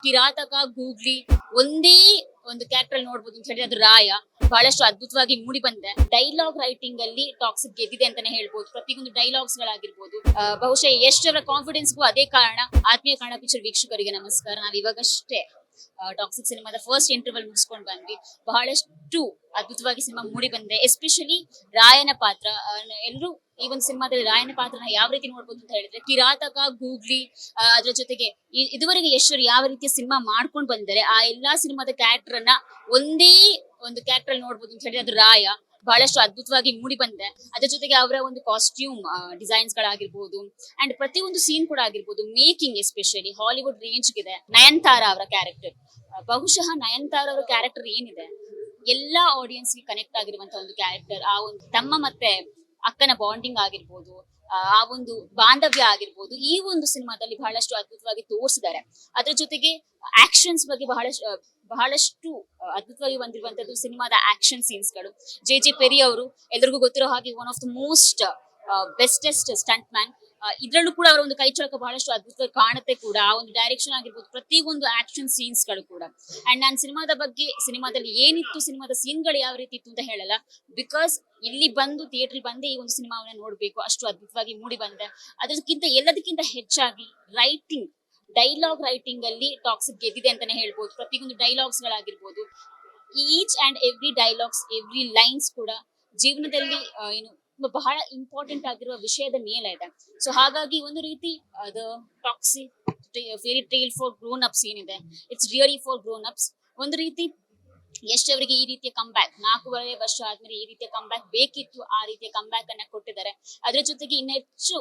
Kirataka googly ಒಂದೇ ಒಂದು character ನೋಡ್ಬೋದು ಅಂತ ಹೇಳಿ ಅದು ರಾಯ ಬಹಳಷ್ಟು ಅದ್ಭುತವಾಗಿ ಮೂಡಿ ಬಂದೆ. ಡೈಲಾಗ್ ರೈಟಿಂಗ್ ಅಲ್ಲಿ ಟಾಕ್ಸಿಕ್ ಗೆದ್ದಿದೆ ಅಂತಾನೆ ಹೇಳ್ಬೋದು. ಪ್ರತಿಯೊಂದು ಡೈಲಾಗ್ಸ್ ಗಳಾಗಿರ್ಬೋದು, ಬಹುಶಃ ಎಷ್ಟರ ಕಾನ್ಫಿಡೆನ್ಸ್ಗೂ ಅದೇ ಕಾರಣ. ಆತ್ಮೀಯ ಕನ್ನಡ ಪಿಕ್ಚರ್ ವೀಕ್ಷಕರಿಗೆ ನಮಸ್ಕಾರ. ನಾವ್ ಇವಾಗಷ್ಟೇ ಟಾಕ್ಸಿಕ್ ಸಿನಿಮಾದ ಫಸ್ಟ್ ಇಂಟರ್ವಲ್ ಮುಗಿಸ್ಕೊಂಡು ಬಂದ್ವಿ. ಬಹಳಷ್ಟು ಅದ್ಭುತವಾಗಿ ಸಿನಿಮಾ ಮೂಡಿ ಬಂದೆ. ಎಸ್ಪೆಷಲಿ ರಾಯನ ಪಾತ್ರ, ಎಲ್ಲರೂ ಈ ಒಂದು ಸಿನಿಮಾದಲ್ಲಿ ರಾಯನ ಪಾತ್ರನ ಯಾವ ರೀತಿ ನೋಡ್ಬೋದು ಅಂತ ಹೇಳಿದ್ರೆ, ಕಿರಾತಕ ಗೂಗ್ಲಿ ಅದ್ರ ಜೊತೆಗೆ ಇದುವರೆಗೆ ಯಶ್ವರ್ ಯಾವ ರೀತಿಯ ಸಿನಿಮಾ ಮಾಡ್ಕೊಂಡು ಬಂದರೆ ಆ ಎಲ್ಲಾ ಸಿನಿಮಾದ ಕ್ಯಾರೆಕ್ಟರ್ ಅನ್ನ ಒಂದೇ ಒಂದು ಕ್ಯಾರೆಕ್ಟರ್ ನೋಡ್ಬೋದು ಅಂತ ಹೇಳಿದ್ರೆ ಅದು ರಾಯ ಬಹಳಷ್ಟು ಅದ್ಭುತವಾಗಿ ಮೂಡಿ ಬಂದೆ. ಅದ್ರ ಜೊತೆಗೆ ಅವರ ಒಂದು ಕಾಸ್ಟ್ಯೂಮ್ ಡಿಸೈನ್ಸ್ ಗಳಾಗಿರ್ಬೋದು ಅಂಡ್ ಪ್ರತಿಯೊಂದು ಸೀನ್ ಕೂಡ ಆಗಿರ್ಬೋದು, ಮೇಕಿಂಗ್ ಎಸ್ಪೆಷಲಿ ಹಾಲಿವುಡ್ ರೇಂಜ್ ಗಿದೆ. ನಯನ್ತಾರಾ ಅವರ ಕ್ಯಾರೆಕ್ಟರ್, ಬಹುಶಃ ನಯನ್ತಾರಾ ಅವರ ಕ್ಯಾರೆಕ್ಟರ್ ಏನಿದೆ ಎಲ್ಲಾ ಆಡಿಯನ್ಸ್ ಗೆ ಕನೆಕ್ಟ್ ಆಗಿರುವಂತ ಒಂದು ಕ್ಯಾರೆಕ್ಟರ್. ಆ ಒಂದು ತಮ್ಮ ಮತ್ತೆ ಅಕ್ಕನ ಬಾಂಡಿಂಗ್ ಆಗಿರ್ಬೋದು, ಆ ಒಂದು ಬಾಂಧವ್ಯ ಆಗಿರ್ಬೋದು, ಈ ಒಂದು ಸಿನಿಮಾದಲ್ಲಿ ಬಹಳಷ್ಟು ಅದ್ಭುತವಾಗಿ ತೋರಿಸಿದ್ದಾರೆ. ಅದ್ರ ಜೊತೆಗೆ ಆಕ್ಷನ್ಸ್ ಬಗ್ಗೆ ಬಹಳಷ್ಟು ಅದ್ಭುತವಾಗಿ ಬಂದಿರುವಂತದ್ದು ಸಿನಿಮಾದ ಆಕ್ಷನ್ ಸೀನ್ಸ್ ಗಳು. ಜೆ ಪೆರಿ ಅವರು ಎಲ್ರಿಗೂ ಗೊತ್ತಿರೋ ಹಾಗೆ one of the most bestest stunt man. ಇದ್ರಲ್ಲೂ ಕೂಡ ಅವರ ಒಂದು ಕೈ ಚಳಕ ಬಹಳಷ್ಟು ಅದ್ಭುತವಾಗಿ ಕಾಣುತ್ತೆ ಕೂಡ. ಆ ಒಂದು ಡೈರೆಕ್ಷನ್ ಆಗಿರ್ಬೋದು, ಪ್ರತಿಯೊಂದು ಆಕ್ಷನ್ ಸೀನ್ಸ್ ಗಳು ಕೂಡ. ಅಂಡ್ ನಾನು ಸಿನಿಮಾದಲ್ಲಿ ಏನಿತ್ತು, ಸಿನಿಮಾದ ಸೀನ್ ಗಳು ಯಾವ ರೀತಿ ಇತ್ತು ಅಂತ ಹೇಳಲ್ಲ, ಬಿಕಾಸ್ ಇಲ್ಲಿ ಬಂದು ಥಿಯೇಟರ್ ಬಂದೆ ಈ ಒಂದು ಸಿನಿಮಾವನ್ನ ನೋಡ್ಬೇಕು, ಅಷ್ಟು ಅದ್ಭುತವಾಗಿ ಮೂಡಿ ಬಂದೆ. ಅದಕ್ಕಿಂತ ಎಲ್ಲದಕ್ಕಿಂತ ಹೆಚ್ಚಾಗಿ ಡೈಲಾಗ್ ರೈಟಿಂಗ್ ಅಲ್ಲಿ ಟಾಕ್ಸಿಕ್ ಗೆದ್ದಿದೆ ಅಂತಾನೆ ಹೇಳ್ಬೋದು. ಪ್ರತಿಯೊಂದು ಡೈಲಾಗ್ಸ್ ಗಳಾಗಿರ್ಬೋದು, each and every dialogues, every lines ಕೂಡ ಜೀವನದಲ್ಲಿ ಏನು ಬಹಳ ಇಂಪಾರ್ಟೆಂಟ್ ಆಗಿರುವ ವಿಷಯದ ಮೇಲೆ ಇದೆ. ಸೊ ಹಾಗಾಗಿ ಒಂದು ರೀತಿ toxic fairy tale for grown ups ಏನಿದೆ, it's really for grown ups. ಒಂದು ರೀತಿ ಎಷ್ಟವರಿಗೆ ಈ ರೀತಿಯ ಕಂಬ್ಯಾಕ್ 4.5 ವರ್ಷ ಆದ್ಮೇಲೆ ಈ ರೀತಿಯ ಕಂಬ್ಯಾಕ್ ಬೇಕಿತ್ತು, ಆ ರೀತಿಯ ಕಂಬ್ಯಾಕ್ ಅನ್ನ ಕೊಟ್ಟಿದ್ದಾರೆ. ಅದ್ರ ಜೊತೆಗೆ ಇನ್ನ ಹೆಚ್ಚು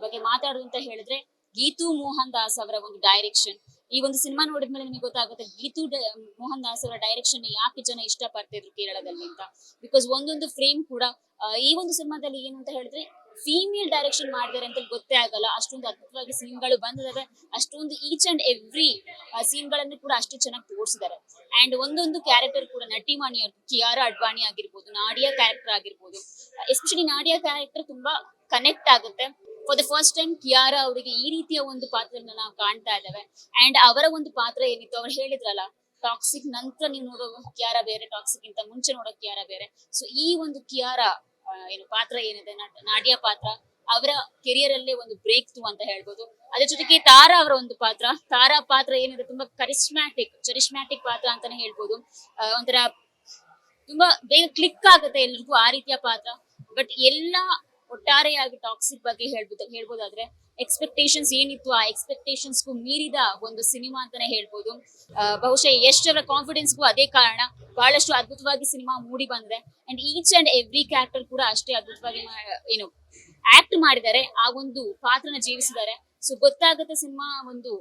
ಬಗ್ಗೆ ಮಾತಾಡೋದು ಅಂತ ಹೇಳಿದ್ರೆ, ಗೀತು ಮೋಹನ್ ದಾಸ್ ಅವರ ಒಂದು ಡೈರೆಕ್ಷನ್. ಈ ಒಂದು ಸಿನಿಮಾ ನೋಡಿದ್ಮೇಲೆ ನಿಮಗೆ ಗೊತ್ತಾಗುತ್ತೆ ಗೀತು ಮೋಹನ್ ದಾಸ್ ಅವರ ಡೈರೆಕ್ಷನ್ ಯಾಕೆ ಜನ ಇಷ್ಟ ಪಡ್ತಿದ್ರು ಕೇರಳದಲ್ಲಿ ಅಂತ. ಬಿಕಾಸ್ ಒಂದೊಂದು ಫ್ರೇಮ್ ಕೂಡ ಈ ಒಂದು ಸಿನಿಮಾದಲ್ಲಿ ಏನು ಅಂತ ಹೇಳಿದ್ರೆ ಫೀಮೇಲ್ ಡೈರೆಕ್ಷನ್ ಮಾಡಿದಾರೆ ಅಂತ ಗೊತ್ತೇ ಆಗಲ್ಲ. ಅಷ್ಟೊಂದು ಅದ್ಭುತವಾಗಿ ಸೀನ್ ಗಳು ಬಂದಿದಾವೆ, ಅಷ್ಟೊಂದು ಈಚ್ ಅಂಡ್ ಎವ್ರಿ ಸೀನ್ ಗಳನ್ನು ಕೂಡ ಅಷ್ಟು ಚೆನ್ನಾಗಿ ತೋರಿಸಿದ್ದಾರೆ. ಅಂಡ್ ಒಂದೊಂದು ಕ್ಯಾರೆಕ್ಟರ್ ಕೂಡ ನಟಿಮಾಣಿ ಅವ್ರು, ಕಿಯಾರಾ ಅಡ್ವಾಣಿ ಆಗಿರ್ಬೋದು, ನಾಡಿಯಾ ಕ್ಯಾರೆಕ್ಟರ್ ಆಗಿರ್ಬೋದು, ಎಸ್ಪೆಷಲಿ ನಾಡಿಯಾ ಕ್ಯಾರೆಕ್ಟರ್ ತುಂಬಾ ಕನೆಕ್ಟ್ ಆಗುತ್ತೆ. For the first time Kiara ಅವರಿಗೆ ಈ ರೀತಿಯ ಒಂದು ಪಾತ್ರನ ನಾವು ಕಾಣ್ತಾ ಇದ್ದೇವೆ. ಅಂಡ್ ಅವರ ಒಂದು ಪಾತ್ರ ಏನಿತ್ತು, ಅವ್ರು ಹೇಳಿದ್ರಲ್ಲ ಟಾಕ್ಸಿಕ್ ನಂತರ ನೀವು ನೋಡೋ ಕಿಯಾರಾ ಬೇರೆ, ಟಾಕ್ಸಿಕ್ ಇಂತ ಮುಂಚೆ ನೋಡೋ ಕಿಯಾರಾ ಬೇರೆ. ಸೊ ಈ ಒಂದು ಕಿಯಾರಾ ಏನು ಪಾತ್ರ ಏನಿದೆ, ನಾಡಿಯಾ ಪಾತ್ರ ಅವರ ಕೆರಿಯರ್ ಅಲ್ಲೇ ಒಂದು ಬ್ರೇಕ್ ಥ್ರೂ ಅಂತ ಹೇಳ್ಬೋದು. ಅದ್ರ ಜೊತೆಗೆ ತಾರಾ ಅವರ ಒಂದು ತಾರಾ ಪಾತ್ರ ಏನಿದೆ ತುಂಬಾ ಚರಿಸ್ಮ್ಯಾಟಿಕ್ ಪಾತ್ರ ಅಂತಾನೆ ಹೇಳ್ಬೋದು. ಒಂಥರ ತುಂಬಾ ಬೇಗ ಕ್ಲಿಕ್ ಆಗುತ್ತೆ ಎಲ್ರಿಗೂ ಆ ರೀತಿಯ ಪಾತ್ರ. ಬಟ್ ಎಲ್ಲ ಒಟ್ಟಾರೆಯಾಗಿ ಟಾಕ್ಸಿಕ್ ಬಗ್ಗೆ ಹೇಳ್ಬೋದಾದ್ರೆ ಎಕ್ಸ್ಪೆಕ್ಟೇಷನ್ಸ್ ಏನಿತ್ತು ಆ ಎಕ್ಸ್ಪೆಕ್ಟೇಷನ್ಸ್ಗೂ ಮೀರಿದ ಒಂದು ಸಿನಿಮಾ ಅಂತಾನೆ ಹೇಳ್ಬೋದು. ಬಹುಶಃ ಎಷ್ಟರ ಕಾನ್ಫಿಡೆನ್ಸ್ಗೂ ಅದೇ ಕಾರಣ. ಬಹಳಷ್ಟು ಅದ್ಭುತವಾಗಿ ಸಿನಿಮಾ ಮೂಡಿ ಬಂದ್ರೆ and each and every character ಕೂಡ ಅಷ್ಟೇ ಅದ್ಭುತವಾಗಿ ಆಕ್ಟ್ ಮಾಡಿದ್ದಾರೆ, ಆ ಒಂದು ಪಾತ್ರನ ಜೀವಿಸಿದ್ದಾರೆ. ಸೊ ಗೊತ್ತಾಗುತ್ತೆ ಸಿನಿಮಾ ಒಂದು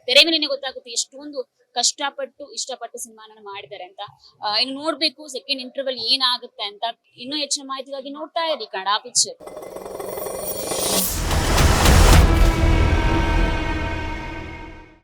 ತೆರೆ ಮೇಲೆ ಗೊತ್ತಾಗುತ್ತೆ ಎಷ್ಟೊಂದು ಇಷ್ಟಪಟ್ಟು ಸಿನಿಮಾನ ಮಾಡಿದ್ದಾರೆ ಅಂತ. ಇನ್ನು ನೋಡ್ಬೇಕು ಸೆಕೆಂಡ್ ಇಂಟರ್ವಲ್ ಏನಾಗುತ್ತೆ ಅಂತ. ಇನ್ನೂ ಹೆಚ್ಚಿನ ಮಾಹಿತಿಗಾಗಿ ನೋಡ್ತಾ ಇರಿ ಕನ್ನಡ ಪಿಕ್ಚರ್.